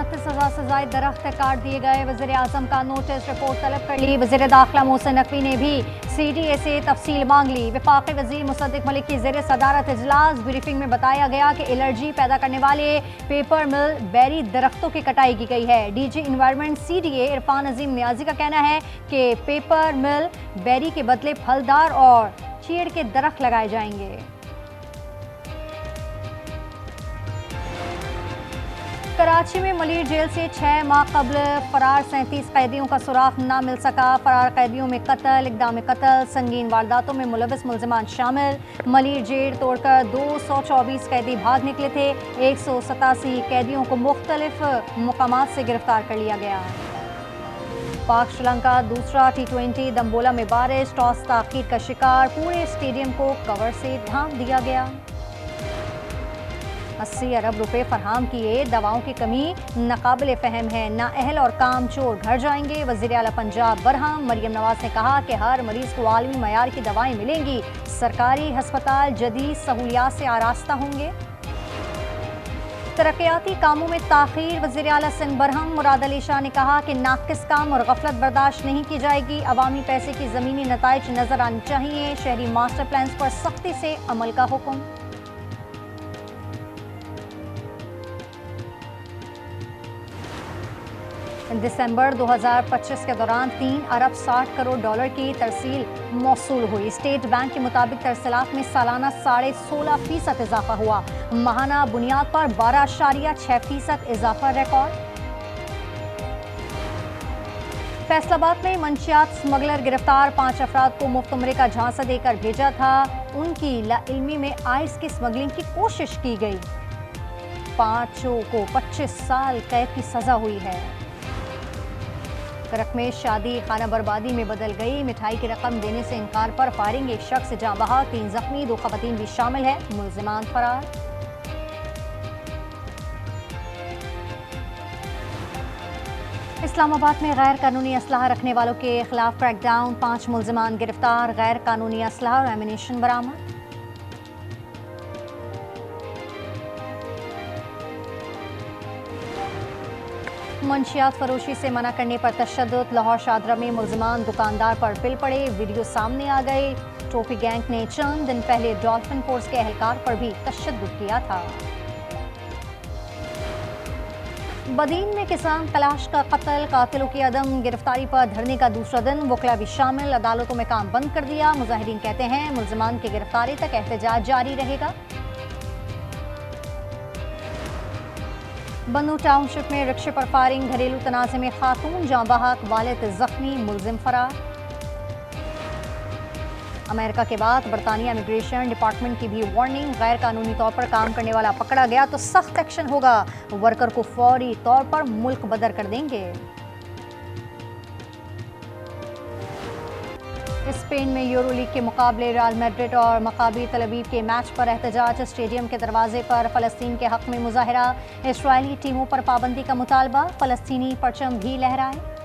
38,000 से ज़ायद दरख्त काट दिए गए। वज़ीर आज़म का नोटिस, रिपोर्ट तलब कर ली। वज़ीर दाखिला मोहसिन नकवी ने भी CDA से तफसील मांग ली। वफाकी वज़ीर मुसद्दिक मलिक की ज़ेर सदारत इजलास। ब्रीफिंग में बताया गया कि एलर्जी पैदा करने वाले पेपर मिल बेरी दरख्तों की कटाई की गई है। DG इन्वायरमेंट CDA इरफान अजीम नियाजी का कहना है कि पेपर मिल बेरी के बदले फलदार और चीड़ के दरख्त लगाए जाएंगे। कराची में मलिर जेल से 6 माह कबल फरार 37 कैदियों का सुराग न मिल सका। फरार कैदियों में कत्ल, इक़दाम कत्ल, संगीन वारदातों में मुलविस मुल्ज़िमान शामिल। मलिर जेल तोड़कर 224 कैदी भाग निकले थे। 187 कैदियों को मुख्तलिफ मुकामात से गिरफ्तार कर लिया गया। पाक श्रीलंका दूसरा T20 दम्बोला में बारिश, टॉस ताख़ीर का शिकार। पूरे स्टेडियम को कवर से ढांप दिया गया। 80 अरब रुपए फराहम किए, दवाओं की कमी नाकाबिले फ़हम है, नाअहल और काम चोर घर जाएंगे। वज़ीर आला पंजाब बरहम। मरियम नवाज ने कहा कि हर मरीज को आलमी मयार की दवाएं मिलेंगी। सरकारी हस्पताल जदीद सहूलियात से आरास्ता होंगे। तरक्याती कामों में ताख़ीर, वज़ीर आला सिंध बरहम। मुराद अली शाह ने कहा कि नाक़िस काम और गफलत बर्दाश्त नहीं की जाएगी। अवामी पैसे की ज़मीनी नताइज नजर आने चाहिए। शहरी मास्टर प्लान पर सख्ती से अमल का हुक्म। दिसंबर 2025 के दौरान 3 अरब 60 करोड़ डॉलर की तरसील मौसूल हुई। स्टेट बैंक के मुताबिक तरसीलात में सालाना 16.5% इजाफा हुआ। माहाना बुनियाद पर 12.6% इजाफा रिकॉर्ड। फैसलाबाद में मंशियात स्मगलर गिरफ्तार। 5 अफराद को मुफ्त उम्रे का झांसा देकर भेजा था। उनकी लाइल्मी में आइस की स्मगलिंग की कोशिश की गई। 5 को 25 साल कैद की सजा हुई है। करक में शादी खाना बर्बादी में बदल गई। मिठाई की रकम देने से इनकार पर फायरिंग, एक शख्स जाँ बहक, 3 जख्मी, 2 खवातीन भी शामिल है। मुल्जिमान फरार। इस्लामाबाद में गैर कानूनी असलहा रखने वालों के खिलाफ क्रैकडाउन। 5 मुल्जिमान गिरफ्तार। गैर कानूनी असलहा और एमिनेशन बरामद। मंशियात फरोशी से मना करने पर तशद्दुद। लाहौर शादरा में मुल्जिमान दुकानदार पर पिल पड़े। वीडियो सामने आ गए। टोपी गैंग ने चंद दिन पहले डॉल्फिन फोर्स के एहलकार पर भी तशद्दुद किया था। बदीन में किसान तलाश का कत्ल, कातिलों की अदम गिरफ्तारी पर धरने का दूसरा दिन। वकला भी शामिल। अदालतों में काम बंद कर दिया। मुजाहिरीन कहते हैं मुल्जिमान की गिरफ्तारी तक एहतजाज जारी रहेगा। बन्नू टाउनशिप में रिक्शे पर फायरिंग। घरेलू तनाज़े में खातून जाँ बहक, वालिद जख्मी, मुल्जिम फरार। अमेरिका के बाद बरतानिया इमिग्रेशन डिपार्टमेंट की भी वार्निंग। गैर कानूनी तौर पर काम करने वाला पकड़ा गया तो सख्त एक्शन होगा। वर्कर को फौरी तौर पर मुल्क बदर कर देंगे। स्पेन में यूरो लीग के मुकाबले रियल मैड्रिड और मकाबी तल अवीव के मैच पर एहतजाज। स्टेडियम के दरवाजे पर फ़लस्तीन के हक में मुजाहरा। इसराइली टीमों पर पाबंदी का मुतालबा। फ़लस्तीनी परचम भी लहराए।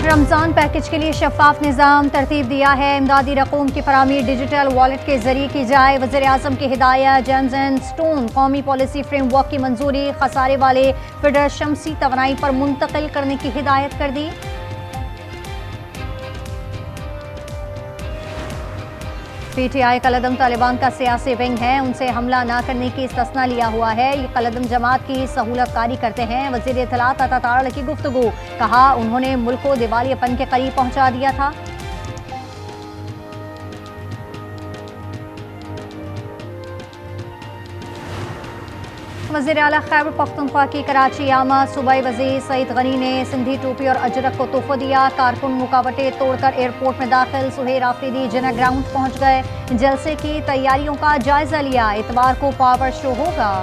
रमज़ान पैकेज के लिए शफाफ निज़ाम तरतीब दिया है। इमदादी रकूम की फराहमी डिजिटल वॉलेट के जरिए की जाए। वज़ीर आज़म की हिदायत। जेम्स एंड स्टोन कौमी पॉलिसी फ्रेमवर्क की मंजूरी। खसारे वाले फिडर शमसी तवानाई पर मुंतकिल करने की हिदायत कर दी। PTI कलदम तालिबान का सियासी विंग है, उनसे हमला न करने की इस्तिस्ना लिया हुआ है। ये कलदम जमात की सहूलत कारी करते हैं। वज़ीर इत्तलात अता की गुफ्तगू। कहा उन्होंने मुल्क को दिवालियापन के करीब पहुंचा दिया था। वज़ीर आला खैबर पख्तूनख्वा की कराची आमद। सूबाई वज़ीर सईद गनी ने सिंधी टोपी और अजरक को तोहफा दिया। कारकुन रुकावटें तोड़कर एयरपोर्ट में दाखिल। सुहेर आफरीदी जिना ग्राउंड पहुंच गए। जलसे की तैयारियों का जायजा लिया। इतवार को पावर शो होगा।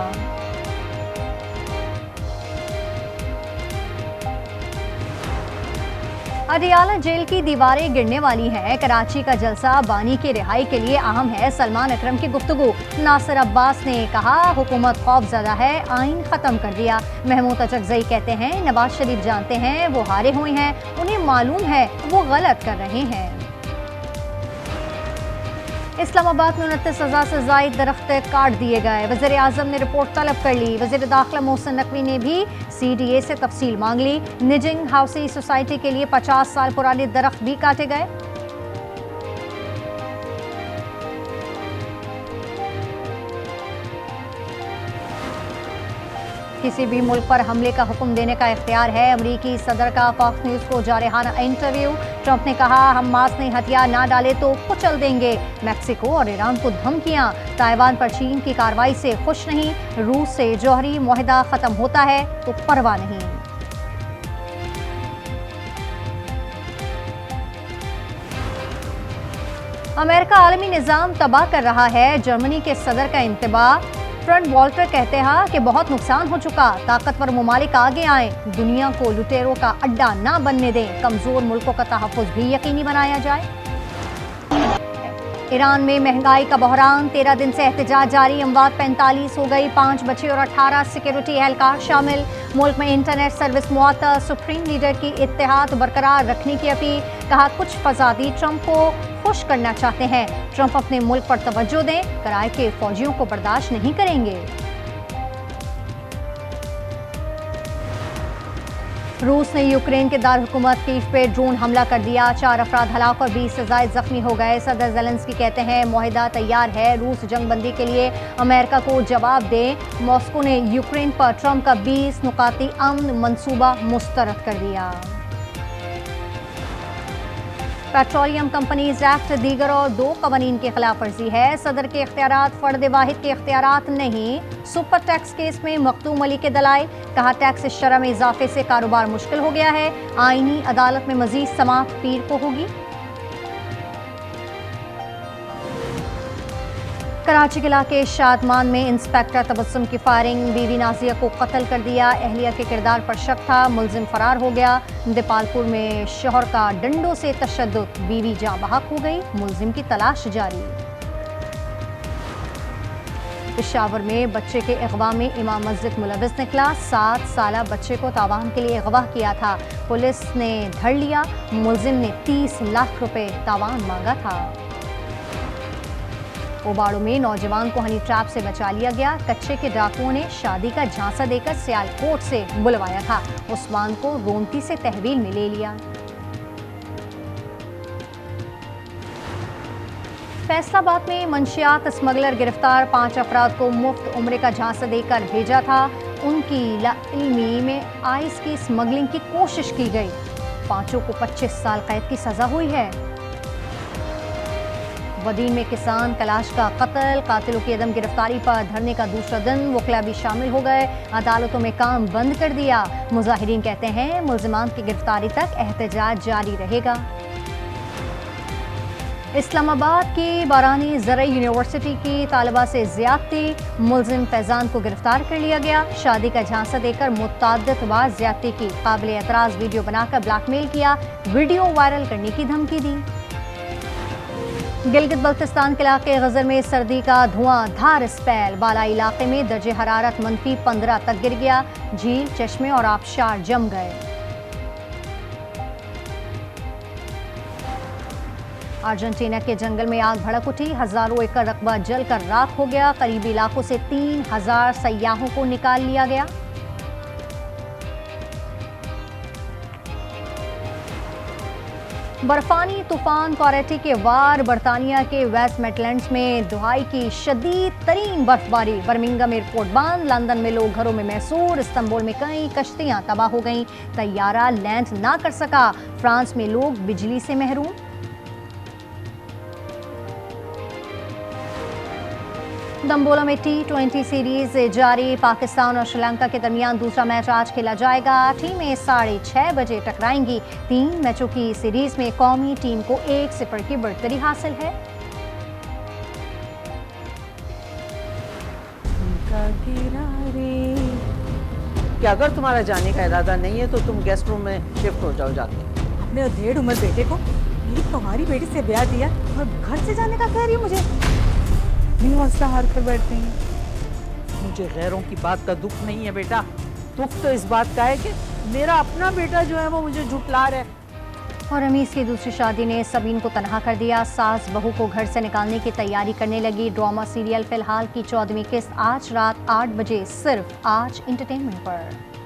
अडियाला जेल की दीवारें गिरने वाली हैं। कराची का जलसा बानी की रिहाई के लिए अहम है। सलमान अकरम की गुफ्तगू। नासिर अब्बास ने कहा हुकूमत खौफजदा है, आइन खत्म कर दिया। महमूद अचकजई कहते हैं नवाज शरीफ जानते हैं वो हारे हुए हैं, उन्हें मालूम है वो गलत कर रहे हैं। इस्लामाबाद में 29,000 से ज़ायद दरख्त काट दिए गए। वज़ीर आज़म ने रिपोर्ट तलब कर ली। वज़ीर दाखिला मोहसिन नकवी ने भी CDA से तफसील मांग ली। निजिंग हाउसी सोसाइटी के लिए 50 साल पुराने दरख्त भी काटे गए। किसी भी मुल्क पर हमले का हुक्म देने का इख्तियार है। अमरीकी सदर का फॉक्स न्यूज़ को जारहाना इंटरव्यू। ट्रंप ने कहा, हमास ने हथियार ना डाले तो कुचल देंगे। मैक्सिको और ईरान को धमकियां। ताइवान पर चीन की कार्रवाई से खुश नहीं। रूस से जौहरी मुआहदा खत्म होता है तो परवाह नहीं। अमेरिका आलमी निज़ाम तबाह कर रहा है। जर्मनी के सदर का इंतबाह। फ्रंट वॉल्टर कहते हैं कि बहुत नुकसान हो चुका। ताकतवर मुमालिक आगे आए, दुनिया को लुटेरों का अड्डा ना बनने दें। कमजोर मुल्कों का तहफ़्फ़ुज़ भी यकीनी बनाया जाए। ईरान में महंगाई का बहरान। 13 दिन से एहतजाज जारी। अमवात 45 हो गई। 5 बच्चे और 18 सिक्योरिटी एहलकार शामिल। मुल्क में इंटरनेट सर्विस मुअत्तल। सुप्रीम लीडर की इत्तेहाद बरकरार रखने की अपील। कहा, कुछ फसादी ट्रंप को खुश करना चाहते हैं। ट्रंप अपने मुल्क पर तवज्जो दें, कराए के फौजियों को बर्दाश्त नहीं करेंगे। रूस ने यूक्रेन के दारहुकूमत कीव पे ड्रोन हमला कर दिया। 4 अफराद हलाक और 20 से ज़ायद जख्मी हो गए। सदर ज़ेलेंस्की कहते हैं, मुआहदा तैयार है। रूस जंगबंदी के लिए अमेरिका को जवाब दे। मॉस्को ने यूक्रेन पर ट्रंप का 20 नुकाती अमन मंसूबा मुस्तरद कर दिया। पेट्रोलियम कंपनीज एक्ट दीगर और 2 कवानीन की खिलाफ वर्जी है। सदर के इख्तियारात फर्द वाहिद के इख्तियारात नहीं। सुपर टैक्स केस में मखदूम अली के दलाइल। कहा, टैक्स शरह में इजाफे से कारोबार मुश्किल हो गया है। आईनी अदालत में मजीद समाअत पीर को होगी। कराची के इलाके शादमान में इंस्पेक्टर तबस्सुम की फायरिंग। बीवी नाजिया को कत्ल कर दिया। एहलिया के किरदार पर शक था। मुलजिम फरार हो गया। दीपालपुर में शोहर का डंडों से तशद्दुद। बीवी जाँ बहक हो गई। मुलजिम की तलाश जारी। पेशावर में बच्चे के अगवा में इमाम मस्जिद मुलविस निकला। 7 साला बच्चे को तावान के लिए अगवा किया था। पुलिस ने धर लिया। मुलजिम ने 30 लाख रुपए तावान मांगा था। ओबाड़ो में नौजवान को हनी ट्रैप से बचा लिया गया। कच्चे के डाकुओं ने शादी का झांसा देकर सियालकोट से बुलवाया था। उस्मान को रोमती से तहवील में ले लिया। फैसलाबाद में मंशियात स्मगलर गिरफ्तार। 5 अफराद को मुफ्त उम्रे का झांसा देकर भेजा था। उनकी लाइल्मी में आइस की स्मगलिंग की कोशिश की गई। 5 को 25 साल कैद की सजा हुई है। वदीन में किसान कलाश का कत्ल। कातिलों की अदम गिरफ्तारी पर धरने का दूसरा दिन। वकला भी शामिल हो गए। अदालतों में काम बंद कर दिया। मुजाहिरीन कहते हैं, मुल्जिमान की गिरफ्तारी तक एहतजाज जारी रहेगा। इस्लामाबाद की बारानी ज़रई यूनिवर्सिटी की तालिबा से ज़्यादती। मुलजिम फैजान को गिरफ्तार कर लिया गया। शादी का झांसा देकर मुतअद्दिद बार ज़्यादती की। काबिल एतराज़ वीडियो बनाकर ब्लैकमेल किया। वीडियो वायरल करने की धमकी दी। गिलगित बल्तिस्तान के इलाके गजर में सर्दी का धुआंधार स्पेल। बालाई इलाके में दर्जे हरारत -15 तक गिर गया। झील, चश्मे और आबशार जम गए। अर्जेंटीना के जंगल में आग भड़क उठी। हजारों एकड़ रकबा जलकर राख हो गया। करीबी इलाकों से 3000 सयाहों को निकाल लिया गया। बर्फानी तूफान कॉरेटी के वार। बरतानिया के वेस्ट मिडलैंड्स में दुहाई की शदीद तरीन बर्फबारी। बर्मिंघम एयरपोर्ट बंद। लंदन में लोग घरों में महसूर। इस्तांबुल में कई कश्तियां तबाह हो गईं। तैयारा लैंड ना कर सका। फ्रांस में लोग बिजली से महरूम। दम्बोला में T20 सीरीज जारी। पाकिस्तान और श्रीलंका के दरमियान दूसरा मैच आज खेला जाएगा। टीमें 6:30 बजे टकराएंगी। 3 मैचों की सीरीज में कौमी टीम को 1-0 की बढ़तरी हासिल है। क्या अगर तुम्हारा जाने का इरादा नहीं है तो तुम गेस्ट रूम में शिफ्ट हो जाओ जाके। अपने 1.5 उम्र बेटे को मेरी तुम्हारी बेटी से ब्याह दिया और घर से जाने का कह रही हो मुझे। भी हौसला हार कर बैठते हैं। मुझे गैरों की बात का दुख नहीं है बेटा। दुख तो इस बात का है कि मेरा अपना बेटा जो है वो मुझे झुठला रहा है। और रमीज की दूसरी शादी ने सबीन को तनहा कर दिया। सास बहू को घर से निकालने की तैयारी करने लगी। ड्रामा सीरियल फिलहाल की 14वीं किस्त आज रात 8 बजे सिर्फ आज एंटरटेनमेंट पर।